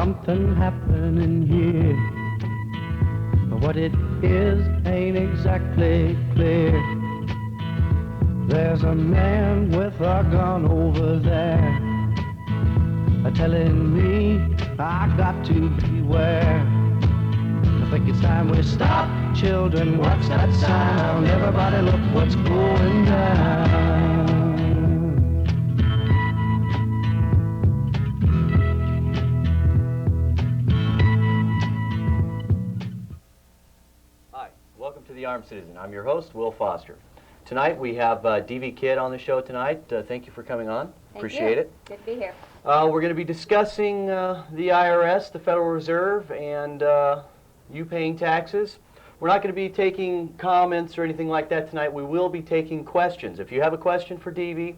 something happening here. What it is ain't exactly clear. There's a man with a gun over there, telling me I got to beware. I think it's time we stop, children, watch that sound. Everybody look what's going down. Hi, welcome to The Armed Citizen. I'm your host, Will Foster. Tonight we have Devvy Kid on the show tonight. Thank you for coming on. Appreciate it. Good to be here. We're going to be discussing the IRS, the Federal Reserve, and you paying taxes. We're not going to be taking comments or anything like that tonight. We will be taking questions. If you have a question for Devvy,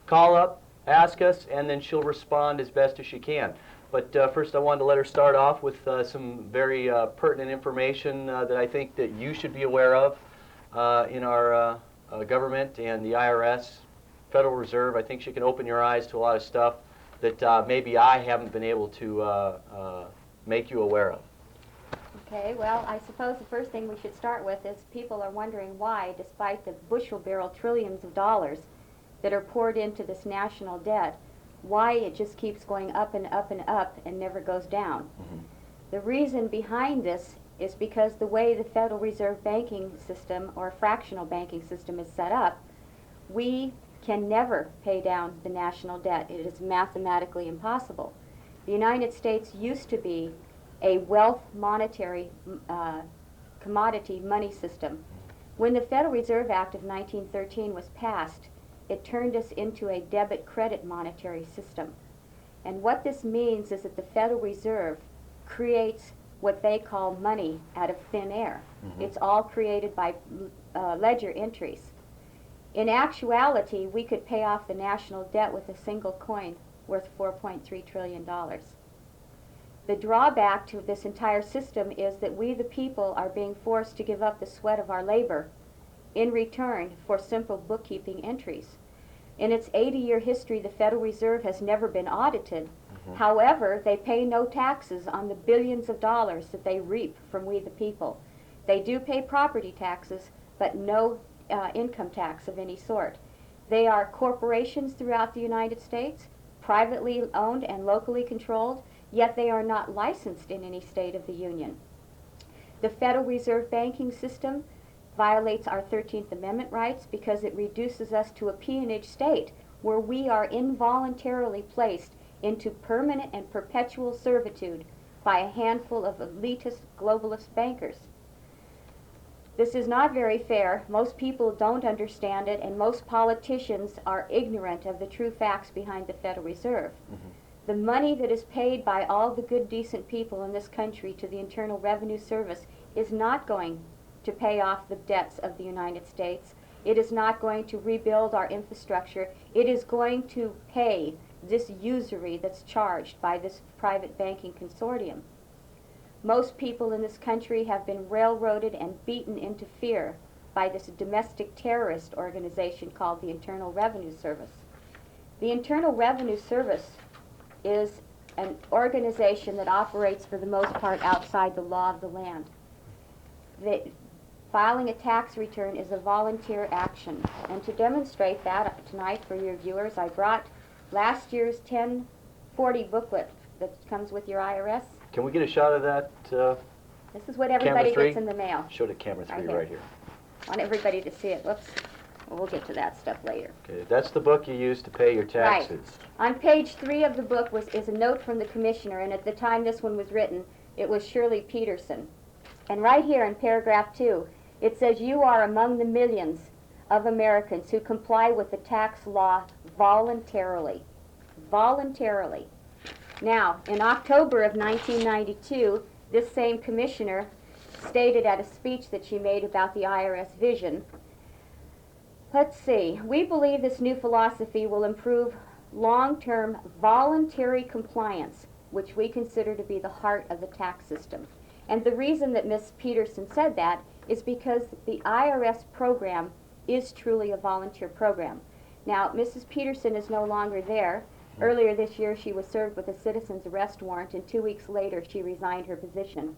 call up, ask us, and then she'll respond as best as she can. But first I wanted to let her start off with some very pertinent information that I think that you should be aware of in our government and the IRS, Federal Reserve. I think she can open your eyes to a lot of stuff that maybe I haven't been able to make you aware of. Okay, well, I suppose the first thing we should start with is people are wondering why, despite the bushel barrel trillions of dollars that are poured into this national debt, why it just keeps going up and up and up and never goes down. Mm-hmm. The reason behind this is because the way the Federal Reserve banking system or fractional banking system is set up, we can never pay down the national debt. It is mathematically impossible. The United States used to be a wealth monetary commodity money system. When the Federal Reserve Act of 1913 was passed, it turned us into a debit credit monetary system. And what this means is that the Federal Reserve creates what they call money out of thin air. Mm-hmm. It's all created by ledger entries. In actuality, we could pay off the national debt with a single coin worth $4.3 trillion. The drawback to this entire system is that we, the people, are being forced to give up the sweat of our labor in return for simple bookkeeping entries. In its 80-year history, the Federal Reserve has never been audited. Mm-hmm. However, they pay no taxes on the billions of dollars that they reap from we, the people. They do pay property taxes, but no income tax of any sort. They are corporations throughout the United States, privately owned and locally controlled, yet they are not licensed in any state of the Union. The Federal Reserve banking system violates our 13th Amendment rights because it reduces us to a peonage state where we are involuntarily placed into permanent and perpetual servitude by a handful of elitist globalist bankers. This is not very fair. Most people don't understand it, and most politicians are ignorant of the true facts behind the Federal Reserve. Mm-hmm. The money that is paid by all the good, decent people in this country to the Internal Revenue Service is not going to pay off the debts of the United States. It is not going to rebuild our infrastructure. It is going to pay this usury that's charged by this private banking consortium. Most people in this country have been railroaded and beaten into fear by this domestic terrorist organization called the Internal Revenue Service. The Internal Revenue Service is an organization that operates for the most part outside the law of the land. Filing a tax return is a volunteer action. And to demonstrate that tonight for your viewers, I brought last year's 1040 booklet that comes with your IRS. Can we get a shot of that? This is what everybody Camera gets in the mail. Show to camera 3 Right right here. I want everybody to see it. Whoops. Well, we'll get to that stuff later. Okay, that's the book you use to pay your taxes. On page 3 of the book is a note from the commissioner, and at the time this one was written, it was Shirley Peterson. And right here in paragraph 2, it says, "You are among the millions of Americans who comply with the tax law voluntarily." Voluntarily. Now, in October of 1992, this same commissioner stated at a speech that she made about the IRS vision, let's see, "We believe this new philosophy will improve long-term voluntary compliance, which we consider to be the heart of the tax system." And the reason that Ms. Peterson said that is because the IRS program is truly a volunteer program. Now, Mrs. Peterson is no longer there, Earlier this year, she was served with a citizen's arrest warrant, and 2 weeks later, she resigned her position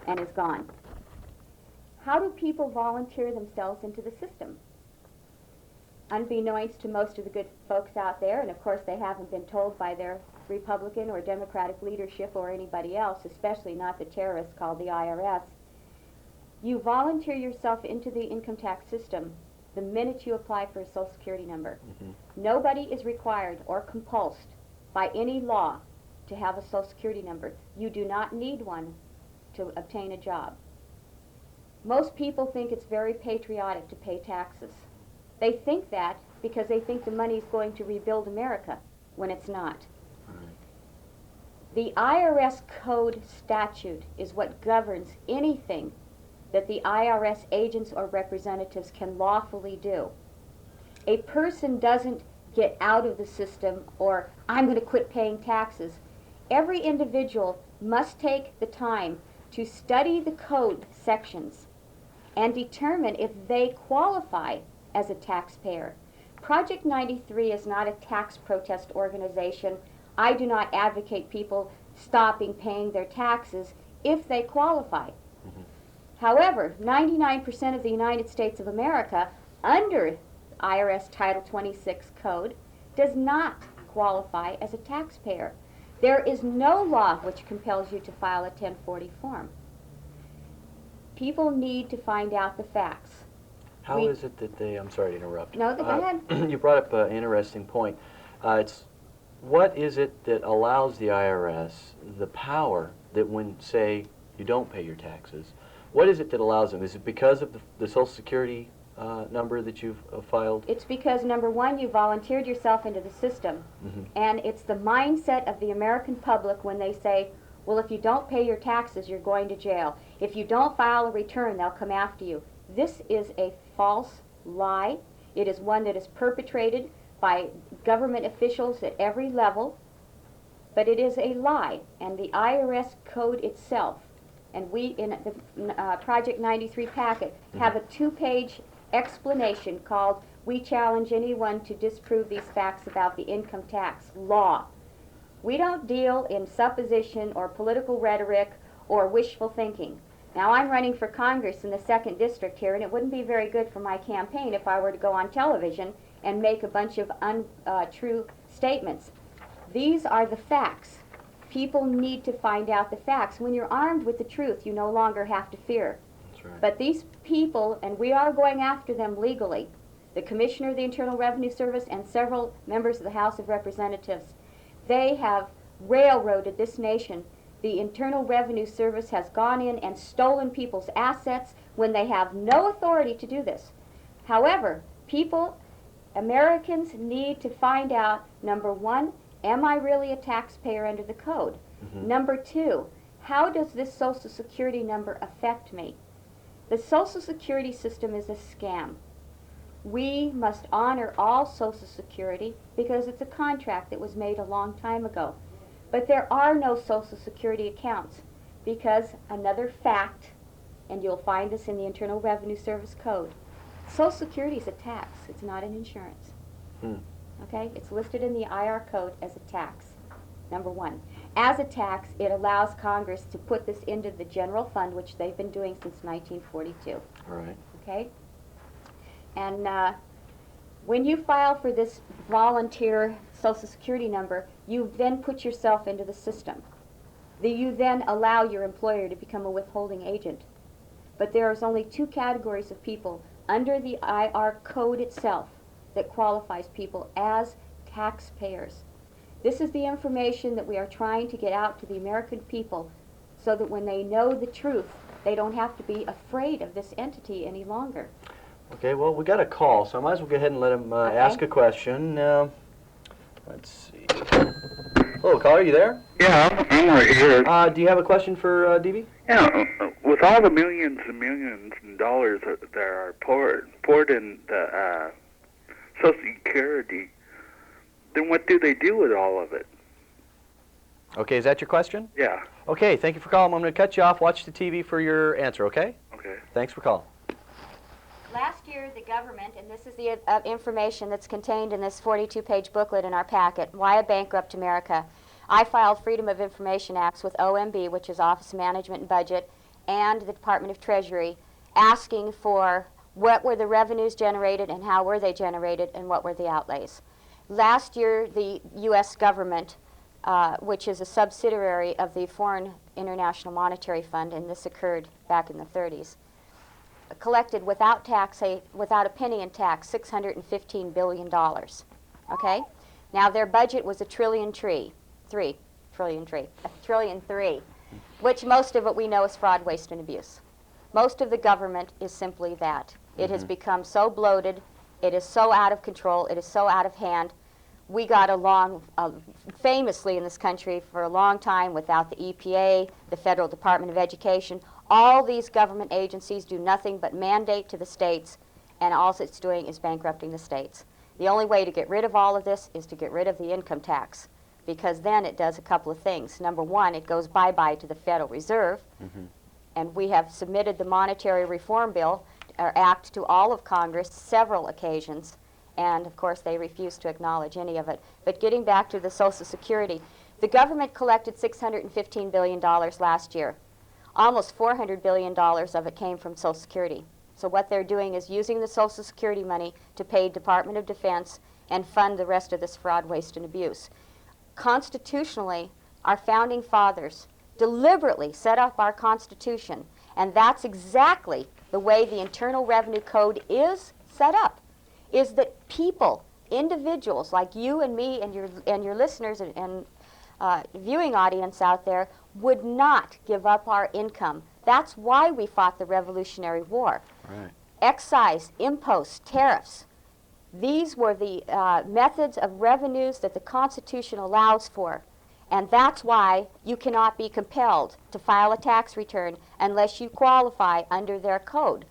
and is gone. How do people volunteer themselves into the system? Unbeknownst to most of the good folks out there, and of course they haven't been told by their Republican or Democratic leadership or anybody else, especially not the terrorists called the IRS, you volunteer yourself into the income tax system the minute you apply for a Social Security number. Nobody is required or compulsed by any law to have a Social Security number. You do not need one to obtain a job. Most people think it's very patriotic to pay taxes. They think that because they think the money is going to rebuild America, when it's not. The IRS code statute is what governs anything that the IRS agents or representatives can lawfully do. A person doesn't get out of the system or, I'm going to quit paying taxes. Every individual must take the time to study the code sections and determine if they qualify as a taxpayer. Project 93 is not a tax protest organization. I do not advocate people stopping paying their taxes if they qualify. However, 99% of the United States of America, under IRS Title 26 code, does not qualify as a taxpayer. There is no law which compels you to file a 1040 form. People need to find out the facts. How is it that they, I'm sorry to interrupt. No, go ahead. You brought up an interesting point. What is it that allows the IRS the power that when, say, you don't pay your taxes, what is it that allows them? Is it because of the Social Security number that you've filed? It's because, number one, you volunteered yourself into the system, and it's the mindset of the American public when they say, well, if you don't pay your taxes, you're going to jail. If you don't file a return, they'll come after you. This is a false lie. It is one that is perpetrated by government officials at every level, but it is a lie. And the IRS code itself, and we in the Project 93 packet have a 2-page explanation called "We Challenge Anyone to Disprove These Facts About the Income Tax Law." We don't deal in supposition or political rhetoric or wishful thinking. Now, I'm running for Congress in the 2nd District here, and it wouldn't be very good for my campaign if I were to go on television and make a bunch of untrue statements. These are the facts. People need to find out the facts. When you're armed with the truth, you no longer have to fear. That's right. But these people, and we are going after them legally, the Commissioner of the Internal Revenue Service and several members of the House of Representatives, they have railroaded this nation. The Internal Revenue Service has gone in and stolen people's assets when they have no authority to do this. However, people, Americans need to find out, number one, am I really a taxpayer under the code? Number two, how does this Social Security number affect me? The Social Security system is a scam. We must honor all Social Security because it's a contract that was made a long time ago. But there are no Social Security accounts because another fact, and you'll find this in the Internal Revenue Service Code, Social Security is a tax. It's not an insurance. Okay? It's listed in the IR code as a tax, number one. As a tax, it allows Congress to put this into the general fund, which they've been doing since 1942. All right. Okay? And when you file for this volunteer Social Security number, you then put yourself into the system. You then allow your employer to become a withholding agent. But there's only 2 categories of people under the IR code itself that qualifies people as taxpayers. This is the information that we are trying to get out to the American people so that when they know the truth, they don't have to be afraid of this entity any longer. Okay, well, we got a call, so I might as well go ahead and let him ask a question. Let's see. Hello, caller, are you there? Yeah, I'm right here. Do you have a question for Devvy? Yeah, with all the millions and millions of dollars that are poured in the Social Security, then what do they do with all of it? Okay, is that your question? Yeah. Okay, thank you for calling. I'm going to cut you off. Watch the TV for your answer, okay? Okay. Thanks for calling. Last year, the government, and this is the information that's contained in this 42-page booklet in our packet, Why a Bankrupt America. I filed Freedom of Information Acts with OMB, which is Office of Management and Budget, and the Department of Treasury, asking for what were the revenues generated and how were they generated and what were the outlays. Last year, the U.S. government, which is a subsidiary of the Foreign International Monetary Fund, and this occurred back in the 30s, collected without a penny in tax, $615 billion. Okay? Now their budget was $1 trillion, which most of it we know is fraud, waste, and abuse. Most of the government is simply that. It has become so bloated, it is so out of control, it is so out of hand. We got along famously in this country for a long time without the EPA, the Federal Department of Education. All these government agencies do nothing but mandate to the states, and all it's doing is bankrupting the states. The only way to get rid of all of this is to get rid of the income tax, because then it does a couple of things. Number one, it goes bye-bye to the Federal Reserve, and we have submitted the Monetary Reform Bill, or Act, to all of Congress several occasions, and of course they refuse to acknowledge any of it. But getting back to the Social Security, the government collected $615 billion last year. Almost $400 billion of it came from Social Security. So what they're doing is using the Social Security money to pay Department of Defense and fund the rest of this fraud, waste, and abuse. Constitutionally, our founding fathers deliberately set up our Constitution, and that's exactly the way the Internal Revenue Code is set up, is that people, individuals like you and me and your listeners and viewing audience out there would not give up our income. That's why we fought the Revolutionary War. Right. Excise, imposts, tariffs. These were the methods of revenues that the Constitution allows for. And that's why you cannot be compelled to file a tax return unless you qualify under their code.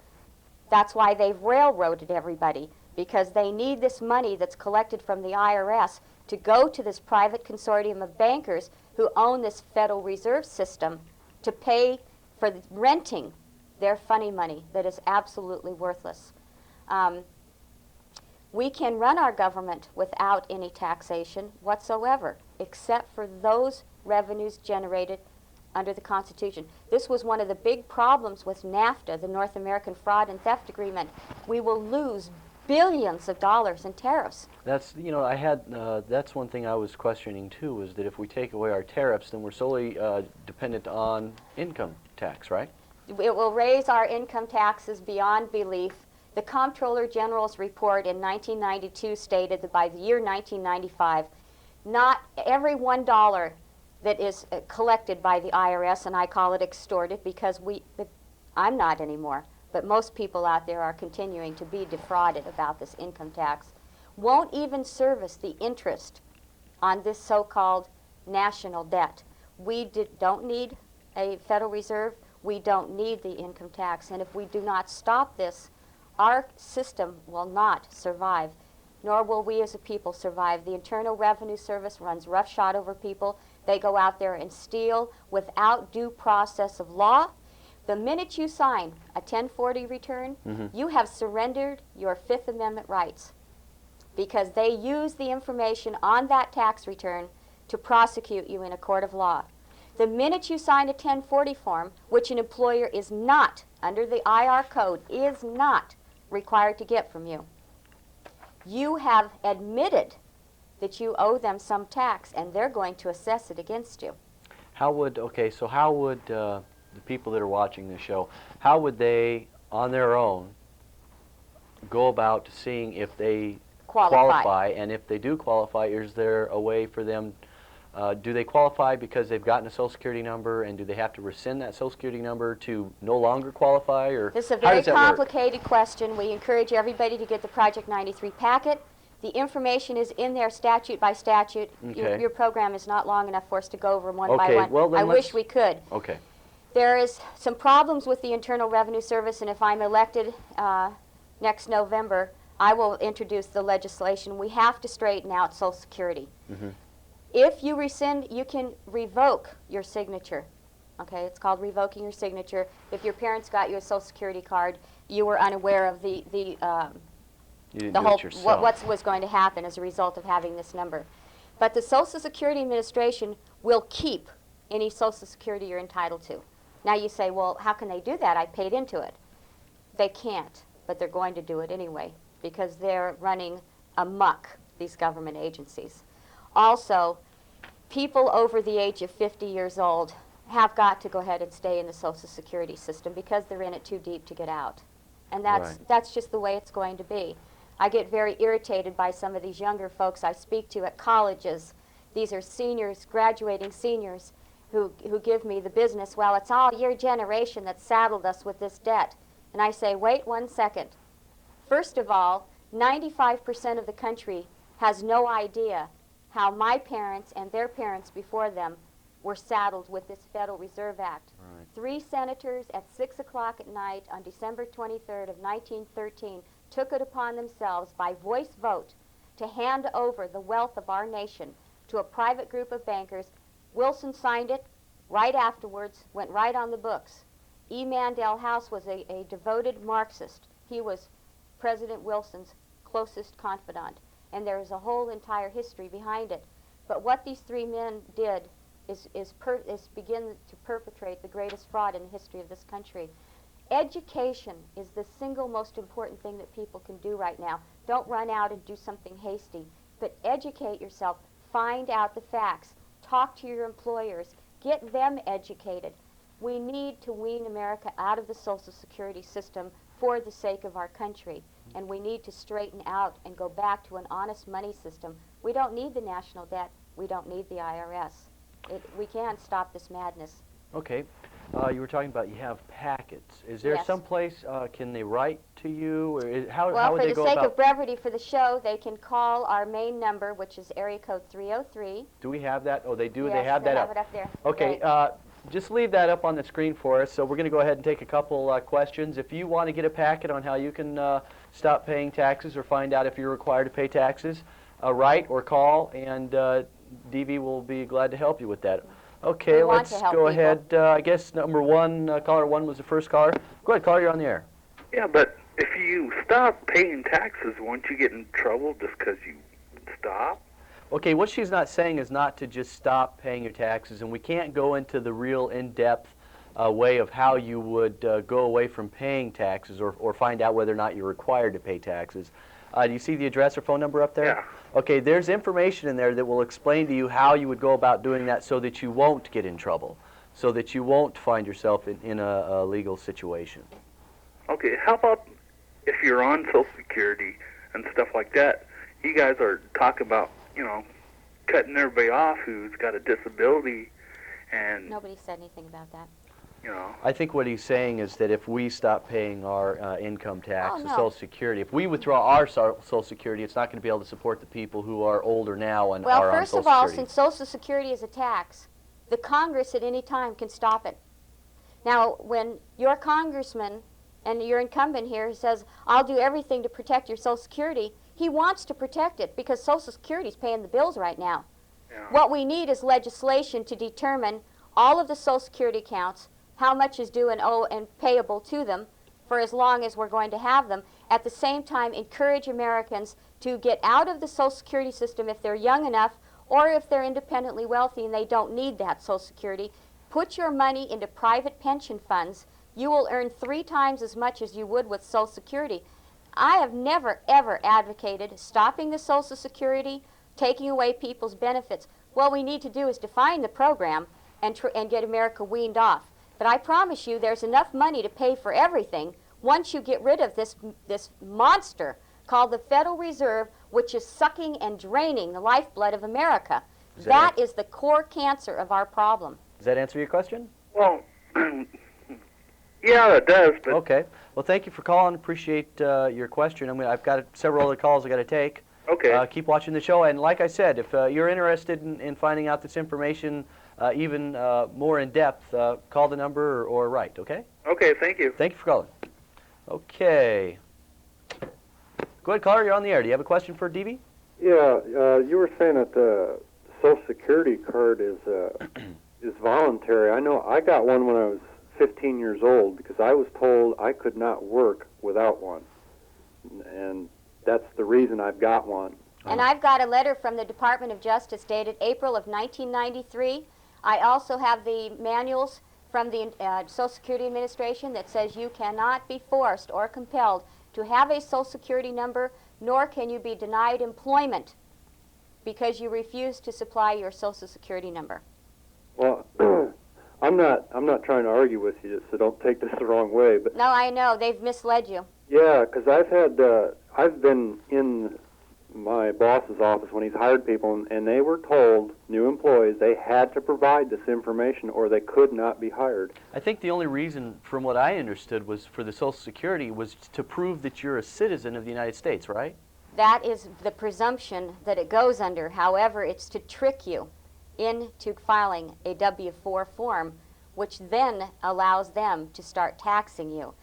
That's why they've railroaded everybody, because they need this money that's collected from the IRS to go to this private consortium of bankers who own this Federal Reserve System to pay for renting their funny money that is absolutely worthless. We can run our government without any taxation whatsoever, except for those revenues generated under the Constitution. This was one of the big problems with NAFTA, the North American Fraud and Theft Agreement. We will lose billions of dollars in tariffs. That's, you know, that's one thing I was questioning too, is that if we take away our tariffs, then we're solely dependent on income tax, right? It will raise our income taxes beyond belief. The Comptroller General's report in 1992 stated that by the year 1995, not every $1 that is collected by the IRS, and I call it extorted because I'm not anymore, but most people out there are continuing to be defrauded about this income tax, won't even service the interest on this so-called national debt. We don't need a Federal Reserve. We don't need the income tax. And if we do not stop this, our system will not survive, nor will we as a people survive. The Internal Revenue Service runs roughshod over people. They go out there and steal without due process of law. The minute you sign a 1040 return, you have surrendered your Fifth Amendment rights, because they use the information on that tax return to prosecute you in a court of law. The minute you sign a 1040 form, which an employer is not, under the IR code, is not required to get from you, you have admitted that you owe them some tax, and they're going to assess it against you. How would the people that are watching this show, how would they, on their own, go about seeing if they qualify? And if they do qualify, is there a way for them, do they qualify because they've gotten a Social Security number, and do they have to rescind that Social Security number to no longer qualify? Or this is a very complicated question. We encourage everybody to get the Project 93 packet. The information is in there statute by statute. Okay. Your program is not long enough for us to go over one by one. Well, then I wish we could. Okay. There is some problems with the Internal Revenue Service, and if I'm elected next November, I will introduce the legislation. We have to straighten out Social Security. If you rescind, you can revoke your signature. Okay, it's called revoking your signature. If your parents got you a Social Security card, you were unaware of You didn't the do whole it yourself. what was going to happen as a result of having this number. But the Social Security Administration will keep any Social Security you're entitled to. Now you say, well, how can they do that? I paid into it. They can't, but they're going to do it anyway because they're running amok, these government agencies. Also, people over the age of 50 years old have got to go ahead and stay in the Social Security system because they're in it too deep to get out. And that's just the way it's going to be. I get very irritated by some of these younger folks I speak to at colleges. These are seniors, graduating seniors, who give me the business. Well, it's all your generation that saddled us with this debt. And I say, wait 1 second. First of all, 95% of the country has no idea how my parents and their parents before them were saddled with this Federal Reserve Act. Right. 3 senators at 6 o'clock at night on December 23rd of 1913 took it upon themselves by voice vote to hand over the wealth of our nation to a private group of bankers. Wilson signed it right afterwards, went right on the books. E. Mandel House was a devoted Marxist. He was President Wilson's closest confidant, and there is a whole entire history behind it. But what these 3 men did is begin to perpetrate the greatest fraud in the history of this country. Education is the single most important thing that people can do right now. Don't run out and do something hasty, but educate yourself, find out the facts, talk to your employers, get them educated. We need to wean America out of the Social Security system for the sake of our country, and we need to straighten out and go back to an honest money system. We don't need the national debt. We don't need the IRS. We can stop this madness. Okay. You were talking about you have packets. Is there Yes. some place, can they write to you? Or how Well, would for they the go sake about? of brevity for the show, they can call our main number, which is area code 303. Do we have that? Oh, they do? Yes, They have that have up. it up there. Okay, Right. just leave that up on the screen for us. So we're going to go ahead and take a couple questions. If you want to get a packet on how you can stop paying taxes or find out if you're required to pay taxes, write or call, and Devvy will be glad to help you with that. Okay, We want let's to help go people. ahead. I guess number one, caller 1 was the first caller. Go ahead, caller, you're on the air. Yeah, but if you stop paying taxes, won't you get in trouble just because you stop? Okay, what she's not saying is not to just stop paying your taxes, and we can't go into the real in-depth way of how you would go away from paying taxes or find out whether or not you're required to pay taxes. Do you see the address or phone number up there? Yeah. Okay, there's information in there that will explain to you how you would go about doing that so that you won't get in trouble, so that you won't find yourself in a legal situation. Okay, how about if you're on Social Security and stuff like that? You guys are talking about, cutting everybody off who's got a disability and, Nobody said anything about that. I think what he's saying is that if we stop paying our income tax Oh, and no. Social Security, if we withdraw our Social Security, it's not going to be able to support the people who are older now and Well, are on first Social of all, Security. since Social Security is a tax, the Congress at any time can stop it. Now, when your congressman and your incumbent here says, I'll do everything to protect your Social Security, he wants to protect it because Social Security is paying the bills right now. Yeah. What we need is legislation to determine all of the Social Security accounts, how much is due and owed and payable to them for as long as we're going to have them. At the same time, encourage Americans to get out of the Social Security system if they're young enough or if they're independently wealthy and they don't need that Social Security. Put your money into private pension funds. You will earn 3 times as much as you would with Social Security. I have never, ever advocated stopping the Social Security, taking away people's benefits. What we need to do is define the program and get America weaned off. But I promise you there's enough money to pay for everything once you get rid of this monster called the Federal Reserve, which is sucking and draining the lifeblood of America. That is the core cancer of our problem. Does that answer your question? well, yeah, it does, but Okay. Well, thank you for calling. Appreciate your question. I've got several other calls I got to take. okay. Keep watching the show, and like I said, if you're interested in finding out this information even more in depth, call the number or write. Okay. Okay, thank you. Thank you for calling. Okay. Go ahead, caller. You're on the air. Do you have a question for Devvy? Yeah, you were saying that the Social Security card is voluntary. I know I got one when I was 15 years old because I was told I could not work without one. And that's the reason I've got one. And I've got a letter from the Department of Justice dated April of 1993. I also have the manuals from the Social Security Administration that says you cannot be forced or compelled to have a Social Security number, nor can you be denied employment because you refuse to supply your Social Security number. Well, I'm not trying to argue with you, so don't take this the wrong way. But No, I know. They've misled you. yeah, because I've been in my boss's office when he's hired people, and they were told, new employees, they had to provide this information or they could not be hired. I think the only reason, from what I understood, was for the Social Security was to prove that you're a citizen of the United States, right? That is the presumption that it goes under. However, it's to trick you into filing a W-4 form, which then allows them to start taxing you.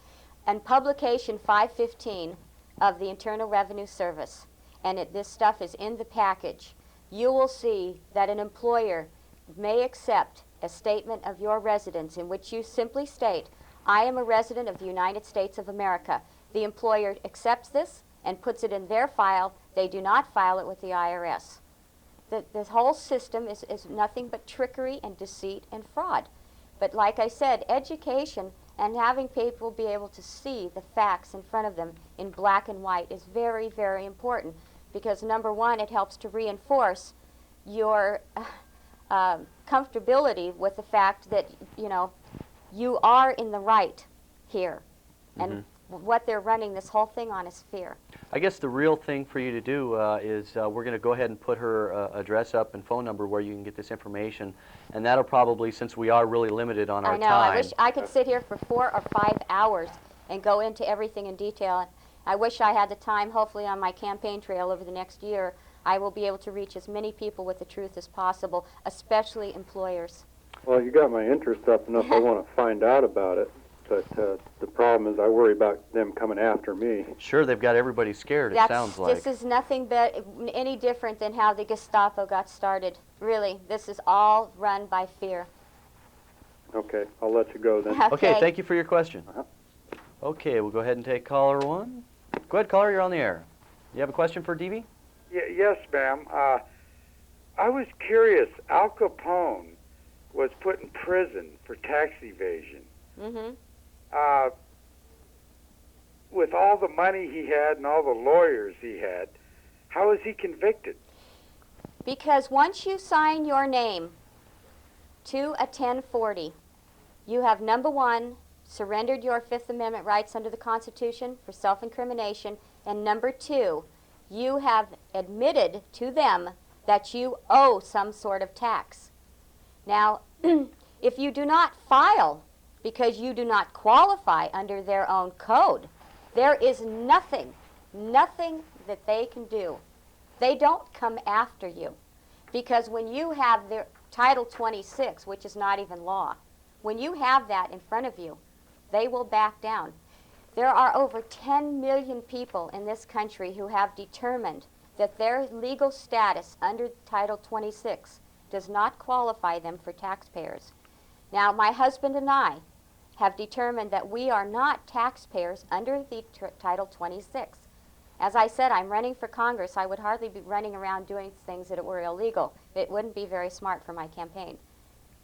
And Publication 515 of the Internal Revenue Service, and this stuff is in the package, you will see that an employer may accept a statement of your residence in which you simply state, I am a resident of the United States of America. The employer accepts this and puts it in their file. They do not file it with the IRS. The whole system is nothing but trickery and deceit and fraud. But like I said, education and having people be able to see the facts in front of them in black and white is very, very important. Because number one, it helps to reinforce your comfortability with the fact that, you know, you are in the right here. And what they're running this whole thing on is fear. I guess the real thing for you to do is we're going to go ahead and put her address up and phone number where you can get this information. And that'll probably, since we are really limited on our I know. time. I wish I could sit here for 4 or 5 hours and go into everything in detail. I wish I had the time. Hopefully on my campaign trail over the next year, I will be able to reach as many people with the truth as possible, especially employers. Well, you got my interest up enough. I want to find out about it. But the problem is I worry about them coming after me. Sure, they've got everybody scared, it sounds like. This is nothing but any different than how the Gestapo got started. Really, this is all run by fear. Okay, I'll let you go then. Okay, thank you for your question. Okay, we'll go ahead and take caller one. Go ahead, caller, you're on the air. You have a question for Devvy? Yes, ma'am. I was curious. Al Capone was put in prison for tax evasion. With all the money he had and all the lawyers he had, how was he convicted? Because once you sign your name to a 1040, you have, number one, surrendered your Fifth Amendment rights under the Constitution for self-incrimination, and number two, you have admitted to them that you owe some sort of tax. Now, if you do not file because you do not qualify under their own code, there is nothing that they can do. They don't come after you. Because when you have their Title 26, which is not even law, when you have that in front of you, they will back down. There are over 10 million people in this country who have determined that their legal status under Title 26 does not qualify them for taxpayers. Now, my husband and I have determined that we are not taxpayers under the Title 26. As I said, I'm running for Congress. I would hardly be running around doing things that were illegal. It wouldn't be very smart for my campaign.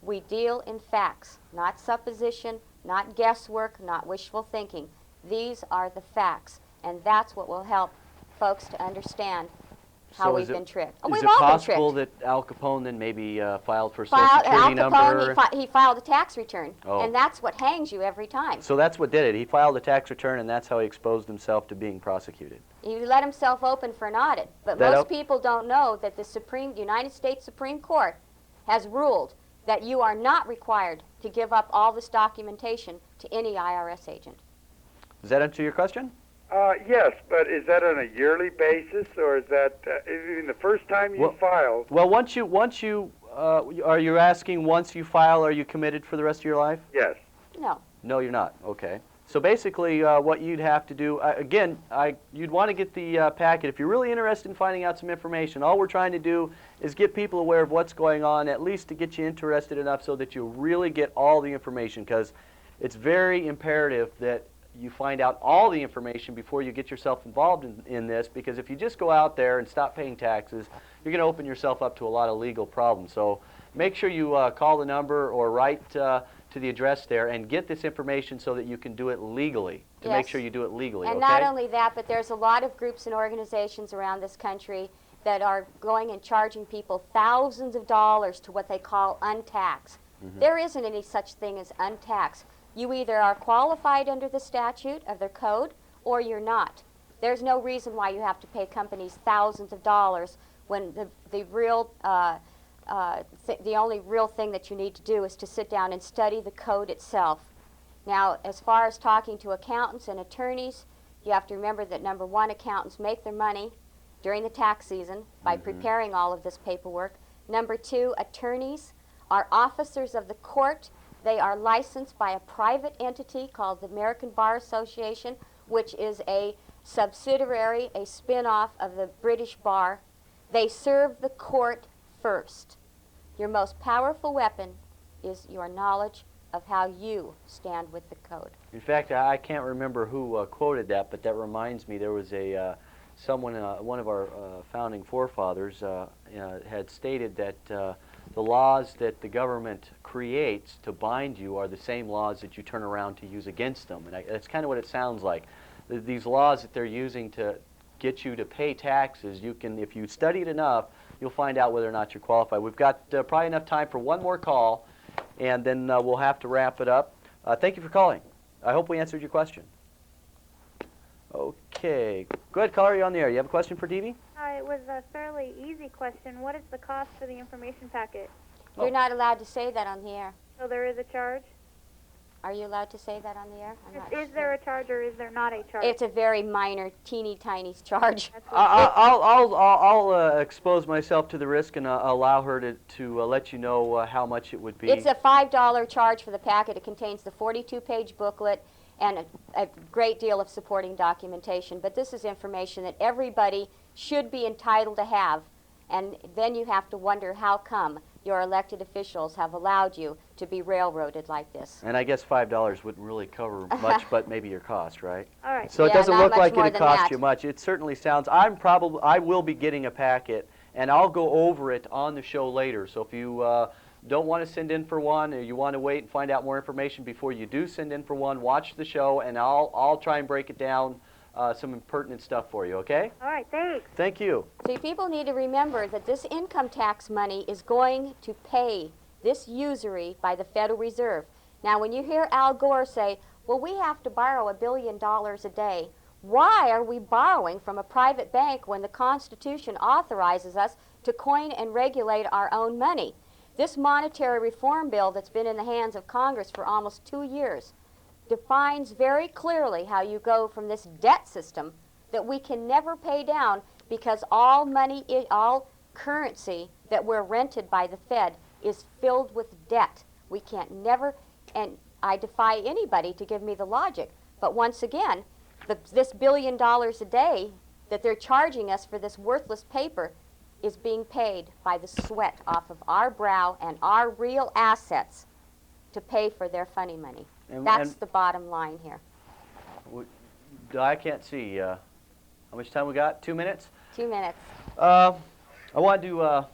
We deal in facts, not supposition, not guesswork, not wishful thinking. These are the facts, and that's what will help folks to understand how we've been tricked. Oh, Is we've it all been possible tricked. that Al Capone then maybe filed for Social Security Al Capone, number? he filed a tax return, Oh. and that's what hangs you every time. So that's what did it. He filed a tax return, and that's how he exposed himself to being prosecuted. He let himself open for an audit. But most people don't know that the United States Supreme Court has ruled that you are not required to give up all this documentation to any IRS agent. Does that answer your question? Yes, but is that on a yearly basis, or is that in the first time you file? Well, once you are you asking once you file, are you committed for the rest of your life? Yes. No. No, you're not. Okay. So basically, what you'd have to do, you'd want to get the packet. If you're really interested in finding out some information, all we're trying to do is get people aware of what's going on, at least to get you interested enough so that you really get all the information. Because it's very imperative that you find out all the information before you get yourself involved in this, because if you just go out there and stop paying taxes, you're going to open yourself up to a lot of legal problems. So make sure you call the number or write to the address there and get this information so that you can do it legally, to make sure you do it legally, and okay? not only that, but there's a lot of groups and organizations around this country that are going and charging people thousands of dollars to what they call untaxed. There isn't any such thing as untaxed. You either are qualified under the statute of their code or you're not. There's no reason why you have to pay companies thousands of dollars when the only real thing that you need to do is to sit down and study the code itself. Now, as far as talking to accountants and attorneys, you have to remember that, number one, accountants make their money during the tax season by preparing all of this paperwork. Number two, attorneys are officers of the court. They are licensed by a private entity called the American Bar Association, which is a subsidiary, a spin-off of the British Bar. They serve the court first. Your most powerful weapon is your knowledge of how you stand with the code. In fact, I can't remember who quoted that, but that reminds me, there was someone, one of our founding forefathers had stated that the laws that the government creates to bind you are the same laws that you turn around to use against them. And that's kind of what it sounds like. These laws that they're using to get you to pay taxes, you can, if you study it enough, you'll find out whether or not you're qualified. We've got probably enough time for one more call, and then we'll have to wrap it up. Thank you for calling. I hope we answered your question. Okay. Go ahead, caller, you're on the air. You have a question for Devvy? It was a fairly easy question. What is the cost for the information packet? You're not allowed to say that on the air. So there is a charge? Are you allowed to say that on the air? I'm not Is there a charge or is there not a charge? It's a very minor, teeny tiny charge. I'll expose myself to the risk and allow her to let you know how much it would be. It's a $5 charge for the packet. It contains the 42-page booklet and a great deal of supporting documentation. But this is information that everybody should be entitled to have. And then you have to wonder how come your elected officials have allowed you to be railroaded like this. And I guess $5 wouldn't really cover much, but maybe your cost, right? All right. So it doesn't look like more it'd than cost that. you much. It certainly sounds. I will be getting a packet, and I'll go over it on the show later. So if you don't want to send in for one, or you want to wait and find out more information before you do send in for one, watch the show, and I'll try and break it down, some pertinent stuff for you. Okay? All right, thanks. Thank you. See, people need to remember that this income tax money is going to pay this usury by the Federal Reserve. Now, when you hear Al Gore say, well, we have to borrow $1 billion a day, why are we borrowing from a private bank when the Constitution authorizes us to coin and regulate our own money? This monetary reform bill that's been in the hands of Congress for almost 2 years defines very clearly how you go from this debt system that we can never pay down because all money, all currency that we're rented by the Fed is filled with debt. We can't never, and I defy anybody to give me the logic. But once again, this $1 billion a day that they're charging us for this worthless paper is being paid by the sweat off of our brow and our real assets to pay for their funny money. That's the bottom line here. I can't see. How much time we got? 2 minutes? 2 minutes. I want to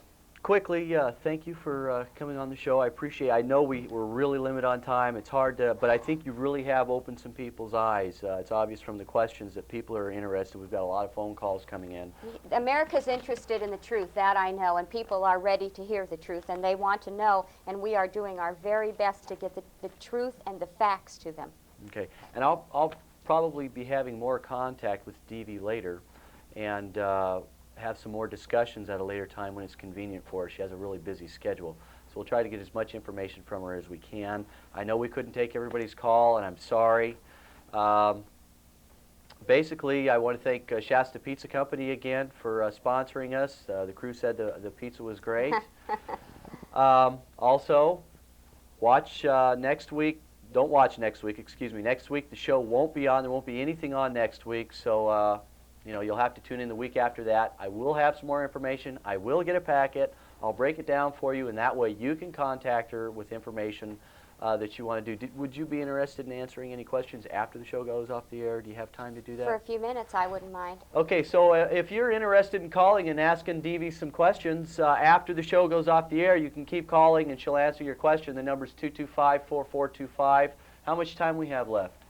quickly thank you for coming on the show. I appreciate it. I know we're really limited on time. It's hard to, but I think you really have opened some people's eyes. It's obvious from the questions that people are interested. We've got a lot of phone calls coming in. America's interested in the truth, that I know, and people are ready to hear the truth, and they want to know, and we are doing our very best to get the truth and the facts to them. Okay, and I'll probably be having more contact with Devvy later, and have some more discussions at a later time when it's convenient for her. She has a really busy schedule. So we'll try to get as much information from her as we can. I know we couldn't take everybody's call, and I'm sorry. Basically, I want to thank Shasta Pizza Company again for sponsoring us. The crew said the pizza was great. Also, watch next week. Don't watch next week, excuse me. Next week the show won't be on. There won't be anything on next week, so you know, you'll have to tune in the week after that. I will have some more information. I will get a packet. I'll break it down for you, and that way you can contact her with information that you want to do. Would you be interested in answering any questions after the show goes off the air? Do you have time to do that? For a few minutes, I wouldn't mind. Okay, so if you're interested in calling and asking Devvy some questions after the show goes off the air, you can keep calling and she'll answer your question. The number's 225-4425. How much time we have left?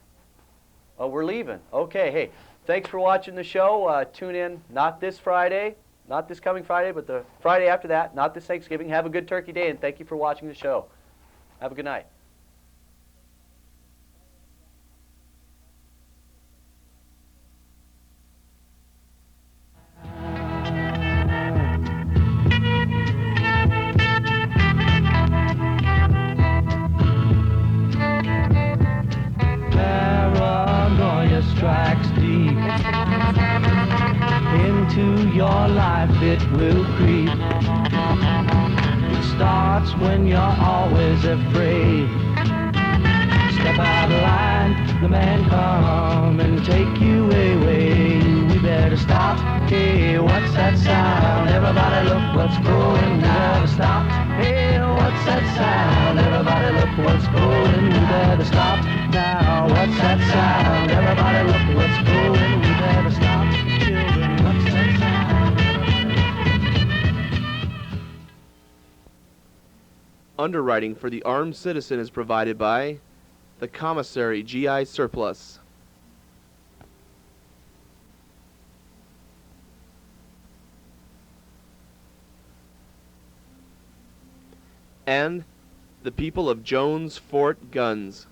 Oh, we're leaving. Okay, hey, thanks for watching the show. Tune in not this Friday, not this coming Friday, but the Friday after that, not this Thanksgiving. Have a good Turkey Day, and thank you for watching the show. Have a good night. Paranoia strikes deep into your life, it will creep. It starts when you're always afraid. Step out of line, the man come and take you away. We better stop. Hey, what's that sound? Everybody look what's going down. We better stop. Hey, what's that sound? Everybody look what's going. We better stop now. What's that sound? Everybody look what's going. We better stop. Children, what's that sound? Underwriting for the armed citizen is provided by the Commissary GI Surplus. And the people of Jones Fort Guns.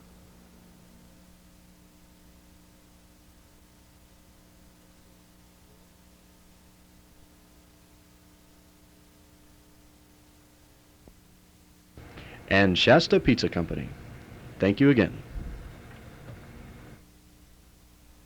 And Shasta Pizza Company. Thank you again.